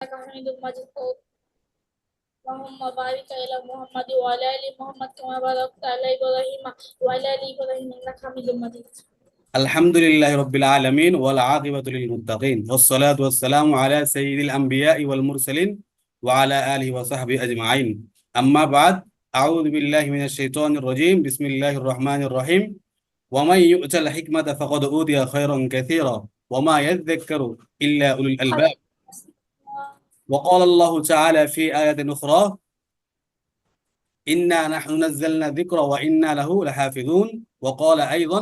حميد مجيد اللهم بارك على محمد وعلى ال محمد كما باركت على ابراهيم وعلى ال ابراهيم انك حميد مجيد. الحمد لله رب العالمين والعاقبة للمتقين والصلاة والسلام على سيد الأنبياء والمرسلين وعلى آله وصحبه أجمعين. أما بعد، أعوذ بالله من الشيطان الرجيم. بسم الله الرحمن الرحيم. ومن يؤت الحكمة فقد أوتي خيرا كثيرا وما يذكر إلا أولو الألباب. وقال الله تعالى في آية أخرى: إنا نحن نزلنا الذكر وإنا له لحافظون. وقال أيضا: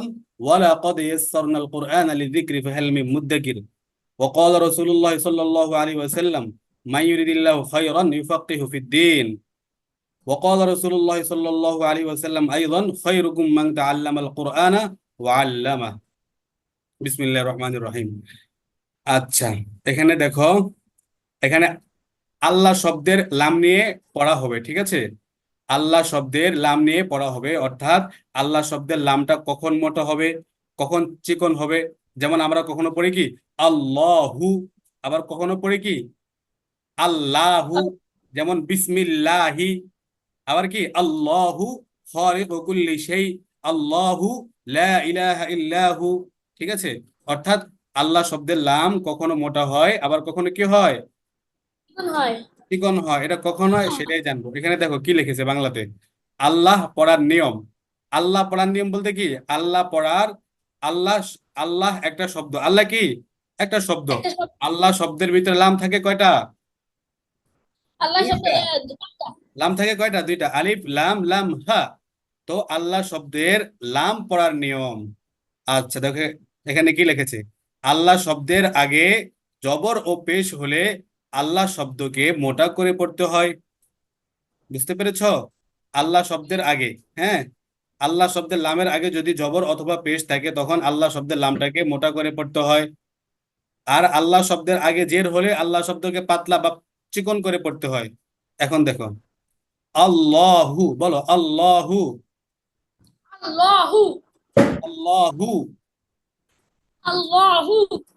ولقد يسرنا القرآن للذكر فهل من مدكر. وقال رسول الله صلى الله عليه وسلم: من يريد الله خيرا يفقه في الدين. وقال رسول الله صلى الله عليه وسلم أيضا: خيركم من تعلم القرآن وعلمه. بسم الله الرحمن الرحيم. আচ্ছা, এখানে দেখো, এখানে আল্লাহ শব্দের লাম নিয়ে পড়া হবে, ঠিক আছে? আল্লাহ শব্দের লাম নিয়ে পড়া হবে, অর্থাৎ আল্লাহ শব্দের লামটা কখন মোটা হবে, কখন চিকন হবে। যেমন আমরা কখনো পড়ি কি আল্লাহু, আবার কখনো পড়ি কি আল্লাহু, যেমন বিসমিল্লাহি, আবার কি আল্লাহু খালিকু কুল্লি শাই, আল্লাহু লা ইলাহা ইল্লাহু। ঠিক আছে? অর্থাৎ আল্লাহ শব্দের লাম কখনো মোটা হয়, আবার কখনো কি হয়, হয় চিকন হয়। এটা কখন হয় সেটাই জানবো। এখানে দেখো কি লিখেছে বাংলাতে: আল্লাহ পড়ার নিয়ম। আল্লাহ পড়ার নিয়ম বলতে কি, আল্লাহ পড়ার, আল্লাহ, আল্লাহ একটা শব্দ, আল্লাহ কি একটা শব্দ। একটা শব্দ। আল্লাহ শব্দের ভিতরে লাম থাকে কয়টা? আল্লাহ শব্দ দুইটা। লাম থাকে কয়টা? দুইটা, আলিফ লাম, লাম হা। তো আল্লাহ শব্দের লাম পড়ার নিয়ম। আচ্ছা দেখো, এখানে কি লিখেছে: আল্লাহ শব্দের আগে জবর ও পেশ হলে আল্লাহ শব্দকে মোটা করে পড়তে হয়। বুঝতে পেরেছো? আল্লাহ শব্দের আগে, হ্যাঁ, আল্লাহ শব্দের লামের আগে যদি জবর অথবা পেশ থাকে তখন আল্লাহ শব্দের লামটাকে মোটা করে পড়তে হয়। আর আল্লাহ শব্দের আগে জের হলে আল্লাহ শব্দকে পাতলা বা চিকন করে পড়তে হয়। এখন দেখো, আল্লাহু, বলো আল্লাহু। আল্লাহু আল্লাহু। আল্লাহু।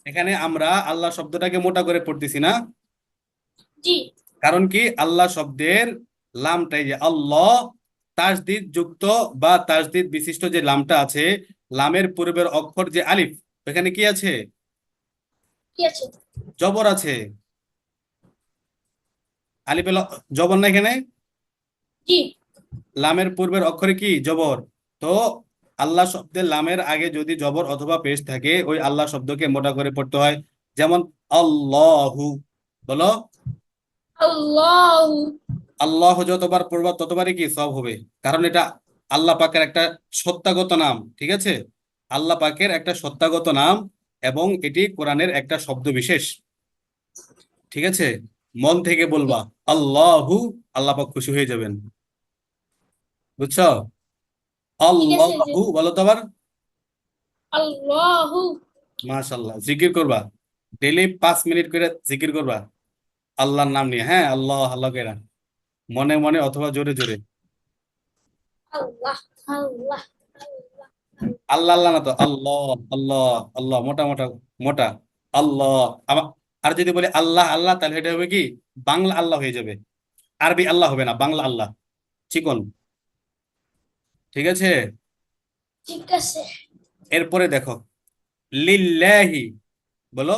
এখানে আমরা আল্লাহ শব্দটাকে মোটা করে পড়তেছি না। জি। কারণ কি, আল্লাহ শব্দের লামটাই যে আল্লাহ, তাসদিদ যুক্ত বা তাসদিদ বিশিষ্ট যে লামটা আছে, লামের পূর্বের অক্ষর যে আলিফ, এখানে কি আছে? কি আছে? জবর আছে। আলিফে জবর না এখানে? জি। লামের পূর্বের অক্ষরে কি জবর। তো আল্লাহ শব্দের লামের আগে যদি জবর অথবা পেশ থাকে, ওই আল্লাহ শব্দকে মোটা করে পড়তে হয়। যেমন আল্লাহু, বলো আল্লাহু। আল্লাহ। যতবার পড়বা ততবারই কি সব হবে, কারণ এটা আল্লাহ পাকের একটা সত্তাগত নাম, ঠিক আছে? আল্লাহ পাকের একটা সত্তাগত নাম, এবং এটি কোরআনের একটা শব্দ বিশেষ, ঠিক আছে? মন থেকে বলবা আল্লাহু, আল্লাহ পাক খুশি হয়ে যাবেন। বুঝছো? ঠিক আছে যে আল্লাহু বলো তো আবার। আল্লাহু। মাশাআল্লাহ, জিকির করবা, ডেইলি 5 মিনিট করে জিকির করবা আল্লাহর নাম নিয়ে, হ্যাঁ, আল্লাহ আল্লাহ করে, মনে মনে অথবা জোরে জোরে। আল্লাহ আল্লাহ আল্লাহ। আল্লাহ আল্লাহ না তো, আল্লাহ আল্লাহ আল্লাহ, মোটা মোটা, মোটা আল্লাহ। আবার আর যদি বলে আল্লাহ আল্লাহ, তাহলে এটা হবে কি, বাংলা আল্লাহ হয়ে যাবে, আরবি আল্লাহ হবে না, বাংলা আল্লাহ, চিকন। ঠিক আছে? ঠিক আছে। এরপরে দেখো, লিল্লাহি, বলো।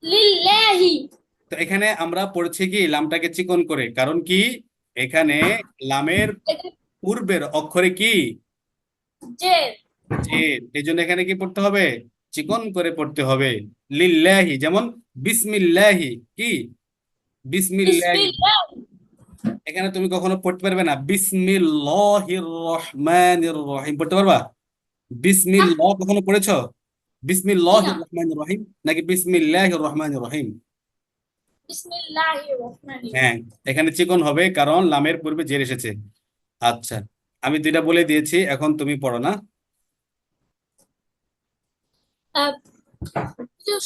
লিল্লাহি। তো এখানে আমরা পড়ছি কি লামটাকে চিকন করে, কারণ কি, এখানে লামের পূর্বের অক্ষরে কি যে যে, এই জন্য এখানে কি পড়তে হবে, চিকন করে পড়তে হবে। লিল্লাহি, যেমন বিসমিল্লাহি, কি বিসমিল্লাহি। বিসমিল্লাহ। এখানে তুমি কখনো পড়তে পারবে না বিসমিল্লাহির রহমানির রহিম, পড়তে পারবা? না। বিসমিল্লাহ কখনো পড়েছো? জি না। বিসমিল্লাহির রহমানির রহিম নাকি বিসমিল্লাহির রহমানির রহিম? বিসমিল্লাহির রহমানির হ্যাঁ, রহিম। এখানে চিকন হবে কারণ লামের পূর্বে জের এসেছে। আচ্ছা, আমি দুইটা বলে দিয়েছি, এখন তুমি পড়ো না। আহ,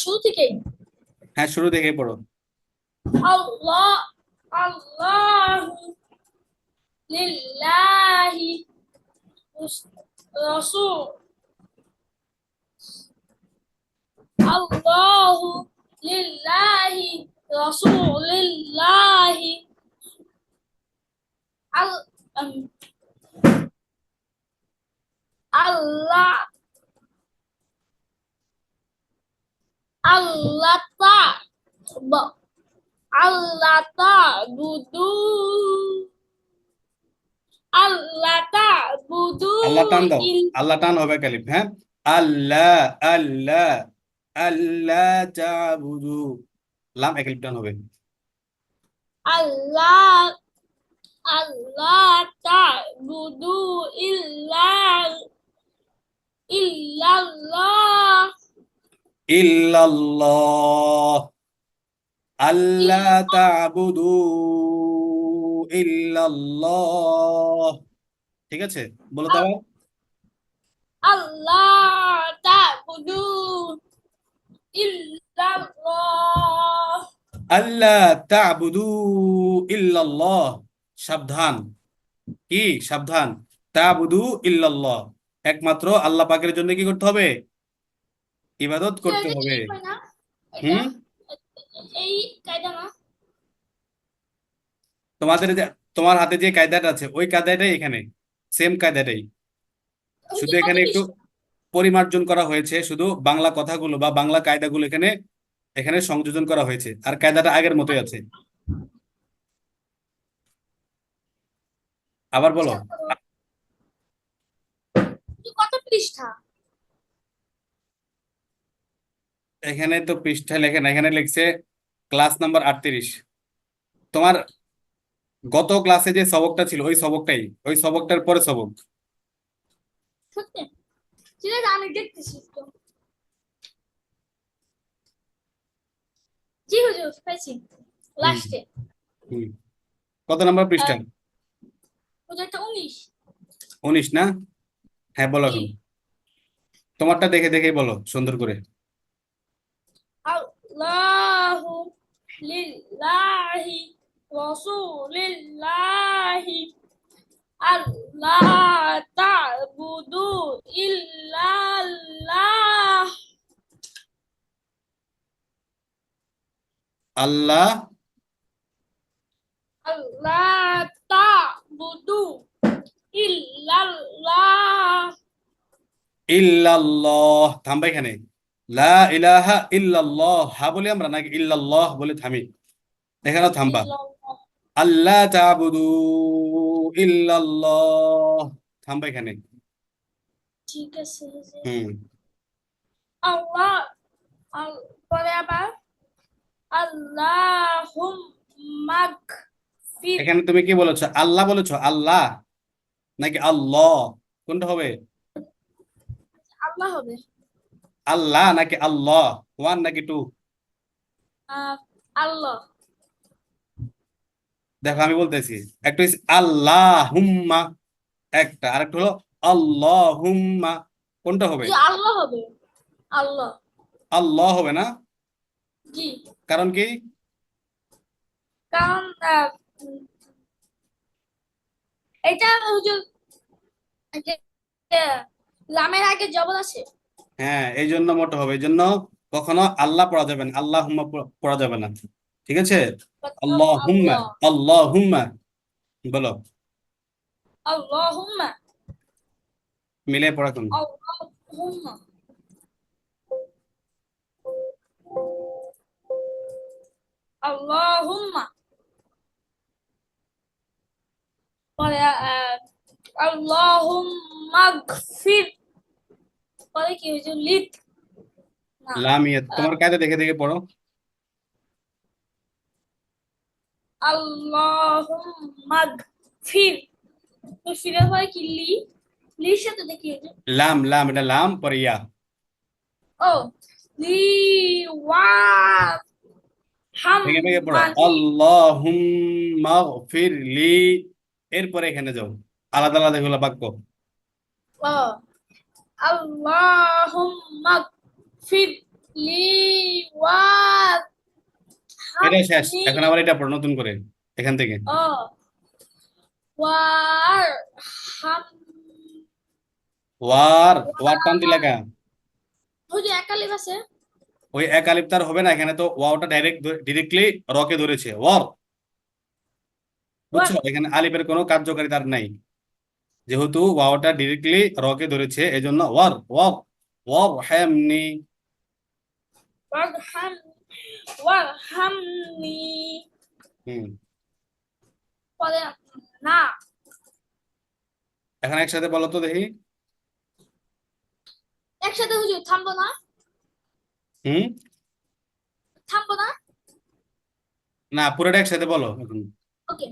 শুরু থেকে হ্যাঁ, শুরু থেকে পড়ো। আল্লাহ আল্লাহু লিল্লাহি রাসূল আল্লাহু লিল্লাহি রাসূলিল্লাহি আল আম, আল্লাহ আল্লাহ তা ব- আল্লাহ তা'বুদু আল্লাহ তা'বুদু আল্লাহ টান দাও, ইল আল্লাহ টান হবে কালিফ, হ্যাঁ। আল্লাহ, আল্লাহ, আল্লাহ তা'বুদু, লাম এক কালিফ টান হবে। আল্লাহ আল্লাহ তা'বুদু ইল্লা ইল্লাল্লাহ ইল্লাল্লাহ, আল্লাহ ইল্লা তা'বুদু ইল্লাল্লাহ। ঠিক আছে, বলো তো আবার। আল্লাহ তা'বুদু ইল্লাল্লাহ আল্লাহ তা'বুদু ইল্লাল্লাহ, সাবধান, কি সাবধান, তা'বুদু ইল্লাল্লাহ, একমাত্র আল্লাহ পাকের জন্য কি করতে হবে? ইবাদত করতে এটা কি হবে। হয় না এটা হুম। এই কায়দা না তোমাদের তোমার হাতে যে কায়দাটা আছে ওই কায়দাটাই এখানে, সেম কায়দাটাই, শুধু কত এখানে একটু পৃষ্ঠা পরিমার্জন করা হয়েছে, শুধু বাংলা কথাগুলো বা বাংলা কায়দাগুলো এখানে এখানে সংযোজন করা হয়েছে, আর কায়দাটা আগের মতোই আছে। আবার বলো। কত পৃষ্ঠা এখানে তো পৃষ্ঠা লেখে না, এখানে লিখছে ক্লাস নাম্বার 38। তোমার গত ক্লাসে যে সবকটা ছিল ওই সবকটাই, ওই সবকটার পরে সবক। সত্যি ঠিক আছে আমি দেখতেছি তো জি হুজুর পাইছি হুম। লাস্টে হুম। কত নাম্বার পৃষ্ঠা? হুজুরটা 19 19 না? হ্যাঁ, বলো জি এখন। তোমারটা দেখে দেখেই বলো সুন্দর করে। আল্লাহু লিল্লাহি রাসূলিল্লাহি আল্লাহ তা'বুদু ইল্লাল্লাহ আল্লাহ আল্লাহ তা'বুদু ইল্লাল্লাহ ইল্লাল্লাহ, থামবা এখানে। লা ইলাহা ইল্লাল্লাহ, হা বলি আমরা নাকি ইল্লাল্লাহ বলে থামি? এখানেও থামবা। ইল্লাল্লাহ আল্লাহ তা'বুদু ইল্লাল্লাহ, থামবা এখানে। ঠিক আছে হুজুর হুম। আল্লাহ পরে আবার আল্লাহুম্মা গফির এখানে তুমি কি বলেছো, আল্লাহ বলেছো আল্লাহ নাকি আল্লাহ, কোনটা হবে? আল্লাহ হবে আল্লাহ নাকি আল্লাহ, ওয়ান নাকি টু? আহ, আল্লাহ দেখো আমি বলতেছি, একটা হচ্ছে আল্লাহ হুম্মা, একটা আরেকটা হলো আল্লাহ হুম্মা, কোনটা হবে? জি আল্লাহ হবে আল্লাহ আল্লাহ হবে না? জি কারণ কি? কারণ উম, এটা হুজুর যে লামের আগে জবর আছে হ্যাঁ, এই জন্য মোটা হবে, এই জন্য কখনো আল্লাহ পড়া যাবে না, আল্লাহ হুম্মা পড়া যাবে না। ঠিক আছে, আল্লাহ হুম্মা, আল্লাহ আল্লাহ হুম্মা, বলো, আল্লাহুম্মা মিলে পড়া কোন। আল্লাহুম্মা আল্লাহুম্মা পরে আল্লাহুম্মা গফির পরে কি হুজুর লিত না লামিয়াত, আহ, তোমার কায়দা দেখে দেখে পড়ো। আল্লাহুম্মা গফির তো ফিরের পরে কি লির সাথে দেখি হুজুর লাম, লাম, এটা লাম পরে ইয়া। ও লি ওয়া হাম ভেঙে ভেঙে পড়ো, মানি আল্লাহুম্মা গফির লি, এরপরে এখানে যাও, আলাদা আলাদা এগুলো বাক্য। ও আল্লাহুম্মা গফির লি ওয়া এটা শেষ, হামনি এখন আবার এটা পড়ো নতুন করে এখান থেকে। ও ওয়ার হাম ওয়ার, ওয়ার টান দিলা কা? হুজুর একালিফ আছে ওই এক আলিফ তার হবে না, এখানে তো ওয়াওটা ডিরেক্টলি রকে ধরেছে, ওয়ার। বুঝছো, ওয়ার এখানে আলিফের কোনো কার্যকারিতা আর নাই, যেহেতু ওয়াওটা ডিরেক্টলি রকে ধরেছে, এই জন্য ওয়ার ওয়ার ওয়ার হ্যামনি। ওয়ারহাম ওয়ারহামনি হুম। পরে না এখন একসাথে বলো তো দেখি। একসাথে হুজুর থামবো না হুম। থামবো না না, পুরোটা একসাথে বলো এখন। ওকে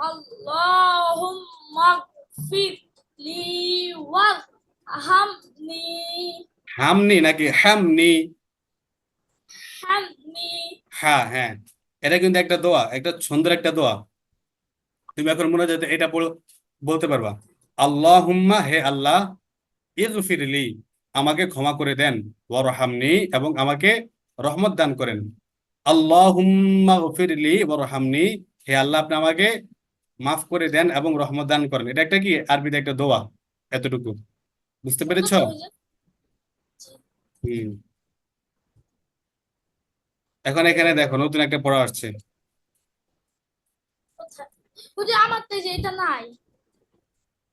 আল্লাহুম্মা গফিরলি ওয়ারহামনি হামনি নাকি হ্যামনি? হামনি হ্যাঁ হ্যাঁ, এটা কিন্তু একটা দোয়া, একটা সুন্দর একটা দোয়া। তুমি এখন মনে যেতে এটা বলতে পারবা, আল্লাহুম্মা, হে আল্লাহ, ইগফিরলি, আমাকে ক্ষমা করে দেন, ওয়ারহামনি, এবং আমাকে রহমত দান করেন। আল্লাহুম্মা গফিরলি ওয়ারহামনি, হে আল্লাহ, আপনি আমাকে মাফ করে দেন এবং রহমত দান করেন। এটা একটা কি আরবিতে একটা দোয়া, এতটুকু বুঝতে সুন্দর পেরেছ? তো হুজুর জি, হুম। এখন এখানে দেখো নতুন একটা পড়া আসছে। কোথায় হুজুর আমার তো এই যে এটা নাই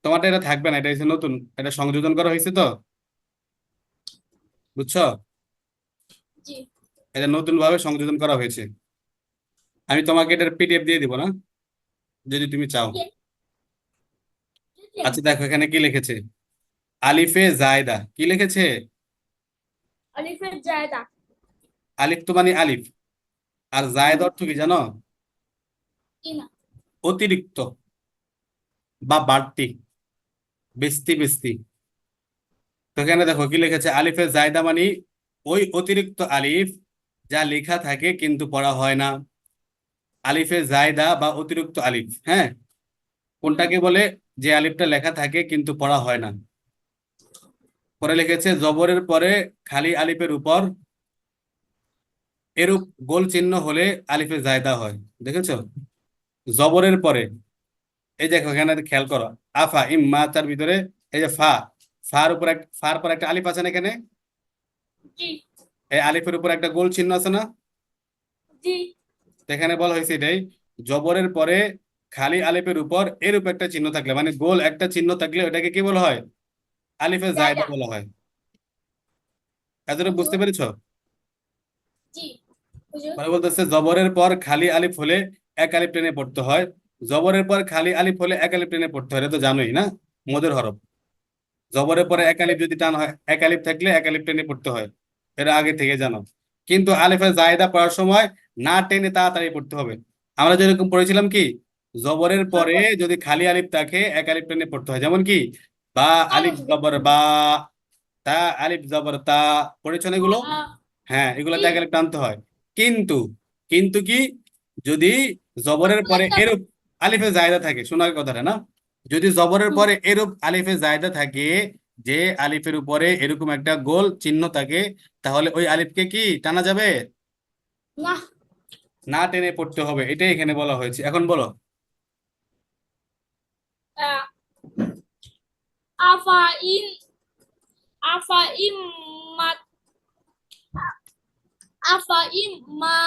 তোমারটা এটা থাকবে না, এটা হচ্ছে নতুন, এটা সংযোজন করা হয়েছে তো, বুঝছো? জি এটা নতুন ভাবে সংযোজন করা হয়েছে। আমি তোমাকে এটার পিডিএফ দিয়ে দিব না, যদি তুমি চাও। কে কে আচ্ছা দেখো এখানে কি লিখেছে, আলিফে জায়দা কি লিখেছে। আলিফের জায়দা আলিফ তো মানে আলিফ, আর জায়দ হুম অর্থ কি জানো? কি না অতিরিক্ত বা বাড়তি, বেস্তি বেস্তি। তো এখানে দেখো কি লিখেছে, আলিফে জায়দা মানে ওই অতিরিক্ত আলিফ যা লেখা থাকে কিন্তু পড়া হয় না। আলিফে জায়দা বা অতিরিক্ত আলিফ, হ্যাঁ, হুম কোনটাকে বলে? যে আলিফটা লেখা থাকে কিন্তু পড়া হয় না। পরে লিখেছে জবরের পরে খালি আলিফের উপর এরূপ গোল চিহ্ন হলে আলিফে জায়দা হয়। দেখেছো, জবরের পরে, এই দেখো এখানে খেয়াল করো, আফা ইম্মা তার ভিতরে এই যে ফা, ফার পর একটা আলিফ আছে না এখানে, জি এই আলিফের উপর একটা গোল চিহ্ন আছে না? জি তো এখানে বলা হয়েছে এটাই, জবরের পরে খালি আলিফের উপর এরূপ একটা চিহ্ন থাকলে, মানে গোল একটা চিহ্ন থাকলে ওটাকে কি বলা হয়? আলিফে জায়দা জায়দা বলা হয়। এতটুকু বুঝতে হুজুর পেরেছো? জি হুজুর মানে বলতেছে জবরের পর খালি আলিফ হলে এক আলিফ টেনে পড়তে হয়, জবরের পর খালি আলিফ হলে এক আলিফ টেনে পড়তে হয়, এটা তো জানোই না, মদের হরফ। জবরের পরে এক আলিফ যদি টান হয়, এক আলিফ থাকলে এক আলিফ টেনে পড়তে হয়, এটা আগে থেকে জানো। কিন্তু আলিফে জায়দা পড়ার সময় না টেনে তাড়াতাড়ি পড়তে হবে। আমরা যেরকম পড়েছিলাম কি, জবরের পরে তারপর যদি খালি আলিফ থাকে এক আলিফ টেনে পড়তে হয়, যেমন কি বা, তারপর আলিফ হুজুর জবর বা, তা আলিফ জবর তা, পড়েছো না এগুলো? হ্যাঁ, এগুলোতে জি এক আলিফ টানতে হয়। কিন্তু কিন্তু কি, যদি জবরের নতুন পরে একটা এরূপ আলিফে জায়দা থাকে, শোনার কথাটা না, যদি জবরের হুম পরে এরূপ আলিফে জায়দা থাকে, যে আলিফের উপরে এরকম একটা গোল চিহ্ন থাকে, তাহলে ওই আলিফকে কি টানা যাবে? না না টেনে পড়তে হবে, এটাই এখানে বলা হয়েছে। এখন বলো। আহ, আফা ইন আফা ইম্মাত আফা ইম্মা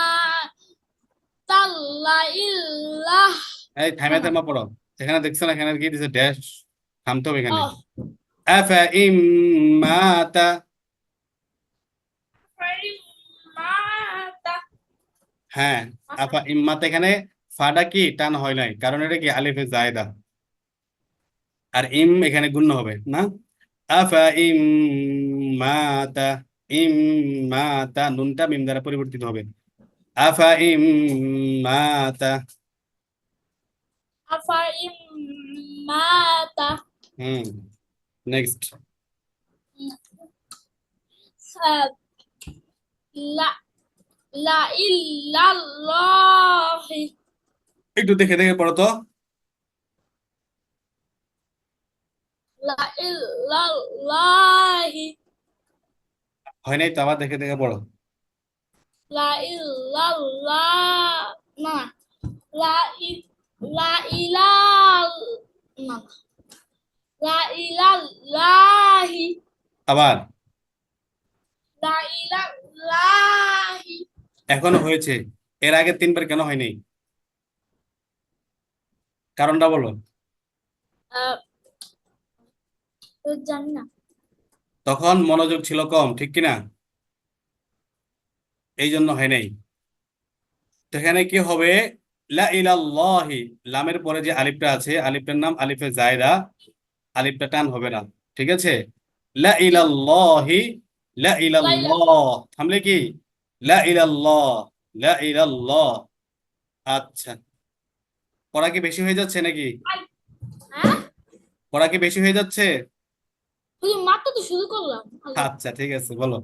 তাল্লাইল্লাহ এই না থামে না থামা পড়ো, এখানে দেখছো না এখানে কি দিছে ড্যাশ, থামতে হবে এখানে। ও আফা ইম্মাতা, আফা ইম্মাতা হ্যাঁ, আফা আফা ইম্মাতা, এখানে ফাটা কি টান হয় নাই, কারণ এটা কি আলিফে জায়দা, আর ইম এখানে গুণ্য হবে না। আফা ইম মাতা, ইম মাতা, নুনটা মিম দ্বারা পরিবর্তিত হবে। আফা ইম মাতা। আফা ইম্মাতা হুম। নেক্সট। লা লা ইল্লাল্লাহি একটু দেখে দেখে পড়ো তো। লা ইল্লাল্লাহি হয় নাই তো, আবার দেখে দেখে পড়ো। লা ইল্লাল্লাহ না লা ই লা ইলাল না লা ইলাল্লাহি আবার লা ইলাল্লাহি লাহি। এখনো হয়েছে, এর আগে 3 বার কেন হয়নি? কারণটা বলো। আহ, তো জানি না। তখন মনোযোগ ছিল কম, ঠিক কিনা? এই জন্য হয় নাই। তো এখানে কি হবে? লা ইলাল্লাহি, লামের পরে যে আলিফটা আছে, আলিফটার নাম আলিফে জায়দা, আলিফটা টান হবে না। ঠিক আছে? লা জি। ইলাল্লাহি, লা লাইলা। ইলাল্লাহ, থামলে কি? লা ইলাল্লাহ, লা ইলাল্লাহ। আচ্ছা, পড়া কি বেশি হয়ে যাচ্ছে নাকি? আই। হ্যাঁ। পড়া কি বেশি হয়ে যাচ্ছে? হুজুর মাত্র তো শুরু করলাম আল্লাহ। আচ্ছা ঠিক আছে, বলো।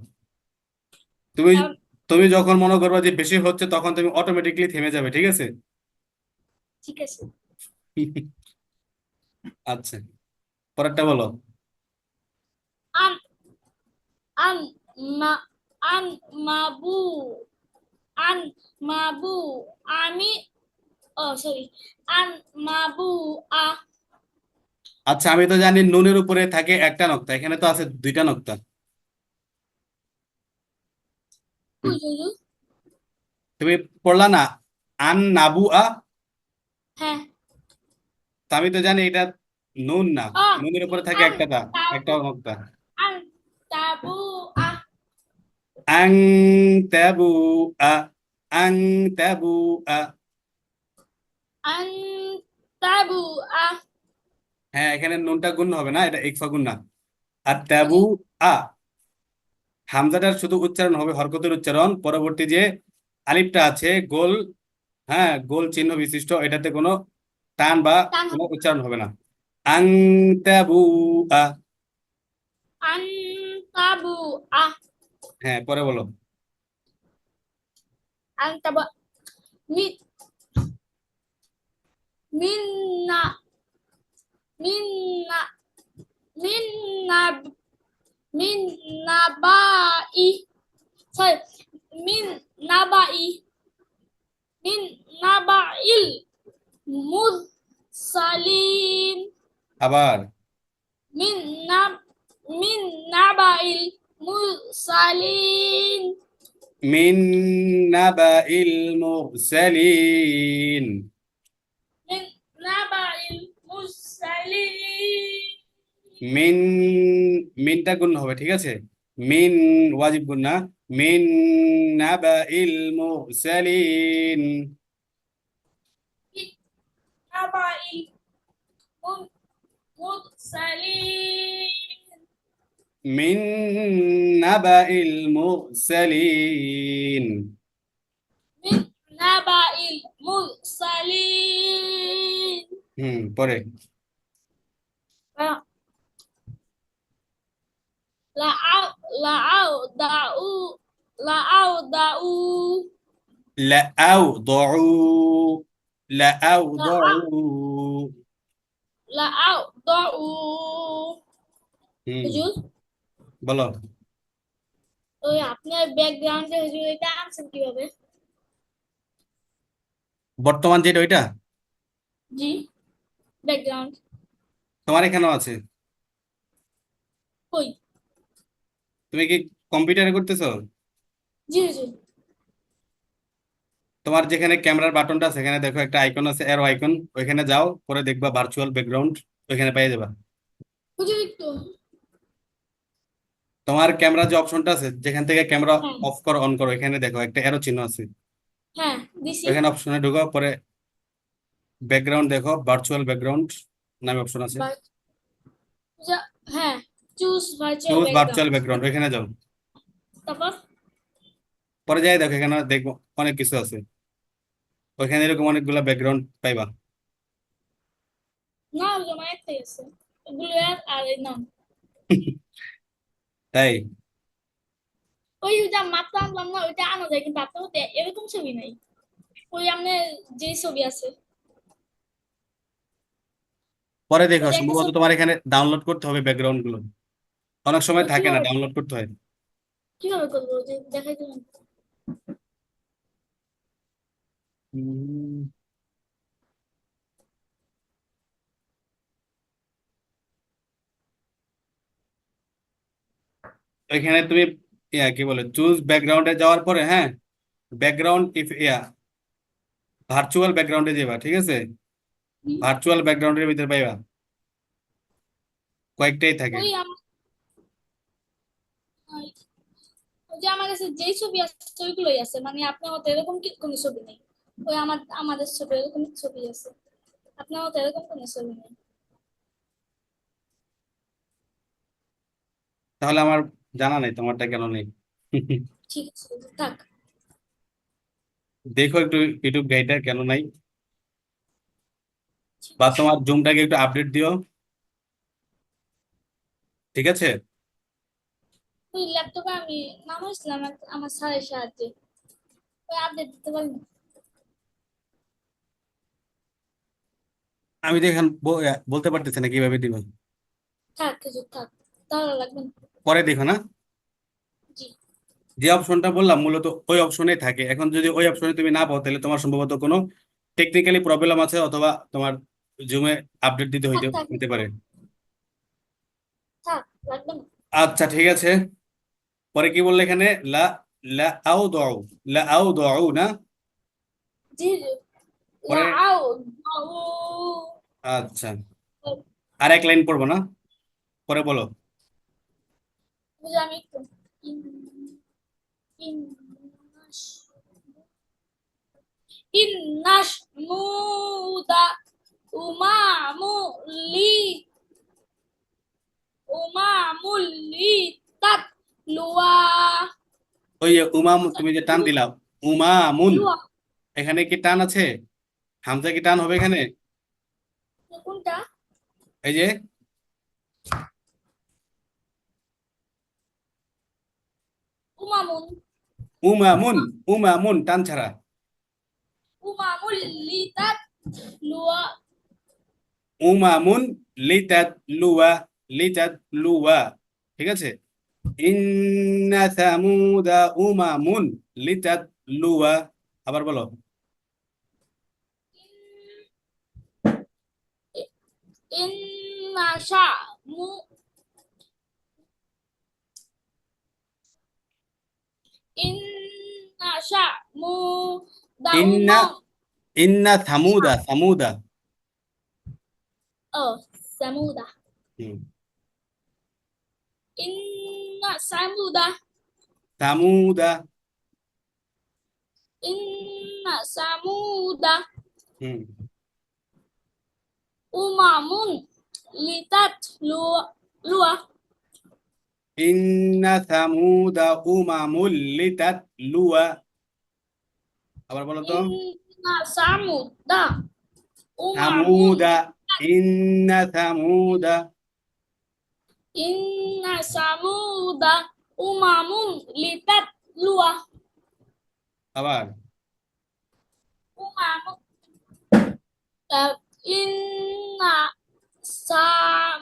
তুমি আহ, তুমি যখন মনে করবে যে বেশি হচ্ছে, তখন তুমি অটোমেটিকলি থেমে যাবে, ঠিক আছে? ঠিক আছে। আচ্ছা, পরেরটা বলো। আন আন মা আন মাবু আন মাবু আমি, ও সরি, আন মাবু আ। আচ্ছা, আমি তো জানি নুনের উপরে থাকে একটা নক্তা, এখানে তো আছে 2টা নক্তা। হুজুর। তুমি পড়লা না আন নাবু আ? হ্যাঁ। তো আমি তো জানি এটা নুন না, ও নুনের উপরে থাকে আন একটা একটা তাবু নক্তা। আন তাবু আ। আং তাবু আ, আং তাবু আ। আন তাবু আ। হ্যাঁ, এখানে নুনটা গুণ হবে না, এটা ইকফা গুণ না। আর তাবু হুজুর। আ, হামজাটার শুধু উচ্চারণ হবে, হরকতের উচ্চারণ। পরবর্তী যে আলিফটা আছে গোল, হ্যাঁ গোল চিহ্ন বিশিষ্ট, এটাতে কোনো টান বা টান কোনো হবে না। উচ্চারণ হবে না। আং তাবু আ। আন তাবু আ। হ্যাঁ, পরে বলো। আন তাবু মি মিন্না মিন্না মিন্না মিন্না by, sorry, min nabai min nabail mursalin আবার min nab min nabail mursalin মিন নাবাইল মুরসালিন। min nabail mursalin মিন, মিনটা গুণ হবে, ঠিক আছে? মিন ওয়াজিব গুণ না। মিন নাবাইল মুরসালিন। min nabail mursalin মিন নাবাইল মুরসালিন। min nabail mursalin পরে la'au la'au da'u la'au da'u লাআউযু, la'au লাআউযু। la'au da'u। হুম, হুজুর, বলো। ওই আপনার ব্যাকগ্রাউন্ডে হুজুর এটা আনছেন কিভাবে? বর্তমান যেটা ওইটা জি, ব্যাকগ্রাউন্ড তোমার এখানেও আছে। কই? তুমি কি কম্পিউটারে করতেছো? জি হুজুর। তোমার যেখানে ক্যামেরার বাটনটা আছে, সেখানে দেখো একটা আইকন আছে, এরো আইকন। ওইখানে যাও, পরে দেখবা ভার্চুয়াল ব্যাকগ্রাউন্ড, ওইখানে পেয়ে যাবা। হুজুর একটু। তোমার ক্যামেরা যে অপশনটা আছে, যেখান থেকে ক্যামেরা হ্যাঁ। অফ করো অন করো, এখানে দেখো একটা এরো চিহ্ন আছে। হ্যাঁ দিছি। ওইখানে অপশনে ঢুকো, পরে ব্যাকগ্রাউন্ড দেখো, ভার্চুয়াল ব্যাকগ্রাউন্ড নামে অপশন আছে। বা- হ্যাঁ, choose virtual choose virtual background. Background, ওইখানে যাও। তারপর? পরে যাই দেখো, এখানে দেখবো অনেক কিছু আছে। ওইখানে এরকম অনেকগুলা ব্যাকগ্রাউন্ড পাইবা। না হুজুর আমার একটাই আছে, এগুলো আর এই নাম। তাই? ওই যে মাত্র আনলাম না, ওইটা আনা যায় কিন্তু আপনার মধ্যে এরকম ছবি নাই। ওই আপনার যে ছবি আছে, পরে দেখো, ওই যে একটা সম্ভবত ছবি। তোমার এখানে ডাউনলোড করতে হবে ব্যাকগ্রাউন্ড গুলো। অনেক সময় থাকে না, কিভাবে ডাউনলোড করতে হয়। কিভাবে করবো যে দেখাই দিলাম? উম, এখানে তুমি কি বলে, চুজ ব্যাকগ্রাউন্ডে যাওয়ার পরে, হ্যাঁ, ব্যাকগ্রাউন্ড ইফ ভার্চুয়াল ব্যাকগ্রাউন্ডে যাবা, ঠিক আছে? হুম, ভার্চুয়াল ব্যাকগ্রাউন্ডের ভিতরে পাইবা, কয়েকটাই থাকে। ওই ওই যে আমার কাছে যেই ছবি আছে ওইগুলোই আছে, মানে আপনার মতো এরকম কি কোনো ছবি নেই। ওই আমাদের ছবি এরকম ছবি আছে, আপনার মতো এরকম কোনো ছবি নেই। তাহলে আমার জানা নেই তোমারটা কেন নেই। ঠিক আছে, থাক। দেখো একটু ইউটিউব গাইডটা কেন নাই, ঠিক বা আছে। তোমার জুমটাকে একটু আপডেট দিও, ঠিক আছে? ওই ল্যাপটপে আমি নামাইছিলাম আমার স্যারের সাহায্যে, ওই আপডেট দিতে পারি না। আমি তো এখন বলতে পারতেছি না কিভাবে দিবে। থাক কিছু থাক, তাহলে লাগবে না। পরে দেখো না, জি। যে অপশনটা বললাম মূলত ওই অপশনে থাকে। এখন যদি ওই অপশনে তুমি না পাও, তাহলে তোমার সম্ভবত কোনো টেকনিক্যালি প্রবলেম আছে, অথবা তোমার জুমে আপডেট দিতে থাক হইতে থাক হইতে পারে। থাক, লাগবে না। আচ্ছা ঠিক আছে, পরে কি বললে এখানে? লা লা আউ দাউ, লা আউ দাউ না? জি জি। পরে লাউ লাউ। আচ্ছা, আর এক লাইন পড়বো না, পরে বলো। বুঝে আমি একটু ইন ইন ইন্নাস মুদা উমামুলি উমামুলি তাত লুয়া ওই যে উমাম, তুমি যে টান দিলা, উমামুন, লুয়া। এখানে কি টান আছে? হামজা কি টান হবে এখানে? কোনটা? এই যে উমামুন উমামুন, উমামুন টান ছাড়া। উমামুলি তাত লুয়া। উমামুন লিতাত লুয়া, লিতাত লুয়া, ঠিক আছে? ইন্না সামুদা উমামুন লিতাত লুয়া। আবার বলো। ইন্না শা মু ইন্না শা মু ইন্না, দাউমা। ইন্না সামুদা, সামুদা। Oh, Samuda. হুম, Inna Samuda. Samuda. Inna Samuda. হুম, Umamun litat lua. ইন্না সামুদা উমামুল লিতাত লুয়া। আবার বলো তো। Inna Samuda. Umamun. সামুদা, ইন্না Samuda. Inna Samuda. Umamun litat lua. আবার Umamun. Inna Sam.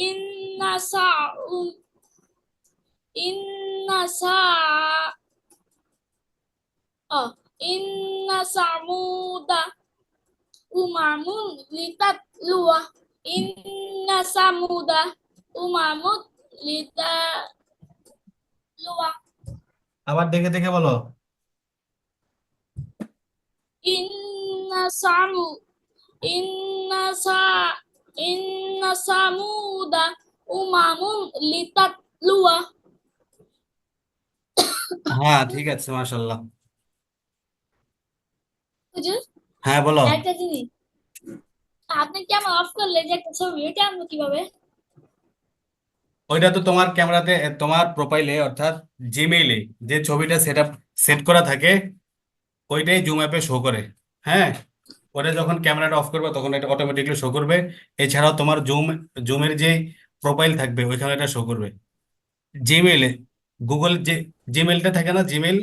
Inna Sa'um. Inna Sa. Oh, inna samuda umamun litat luah. Inna samuda umamut litat luah. আবার দেখে দেখে বলো। Inna samu inna sa inna samuda umamun litat luah. হ্যাঁ ঠিক আছে, মাশাল্লাহ। হুজুর, হ্যাঁ বলো। একটা জিনিস, আপনি কি আমার অফ করলে যে একটা ছবি ওইটা আনবো কিভাবে? ওইটা তো তোমার ক্যামেরাতে, তোমার প্রোফাইলে অর্থাৎ জিমেইলে যে ছবিটা সেট করা থাকে, ওইটাই জুম অ্যাপে শো করে। হ্যাঁ, ওটা যখন ক্যামেরাটা অফ করবে তখন এটা অটোমেটিকলি শো করবে। এছাড়াও তোমার জুমের যে প্রোফাইল থাকবে ওইখানে এটা শো করবে। জিমেইলে, গুগল যে জিমেইলটা থাকে না, জিমেইল,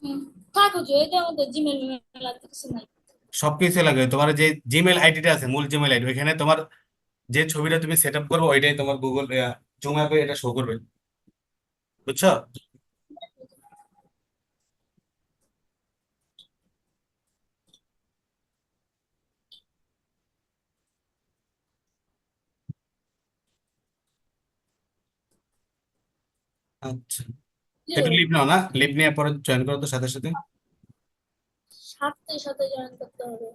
হুম, থাক হুজুর, এটার মধ্যে জিমেল লাগতে কিছু নাই। সবকিছু লাগবে। তোমার যে জিমেইল আইডিটা আছে, মূল জিমেইল আইডি, ওইখানে তোমার যে ছবিটা তুমি সেট আপ করবে ওইটাই তোমার গুগল জুম অ্যাপে এটা শো করবে। বুঝছো? আচ্ছা, কি একটু হলো? লিভ নাও না, লিভ নিয়ে পরে জয়েন করো তো সাথে সাথে। সাথে সাথে জয়েন করতে হবে।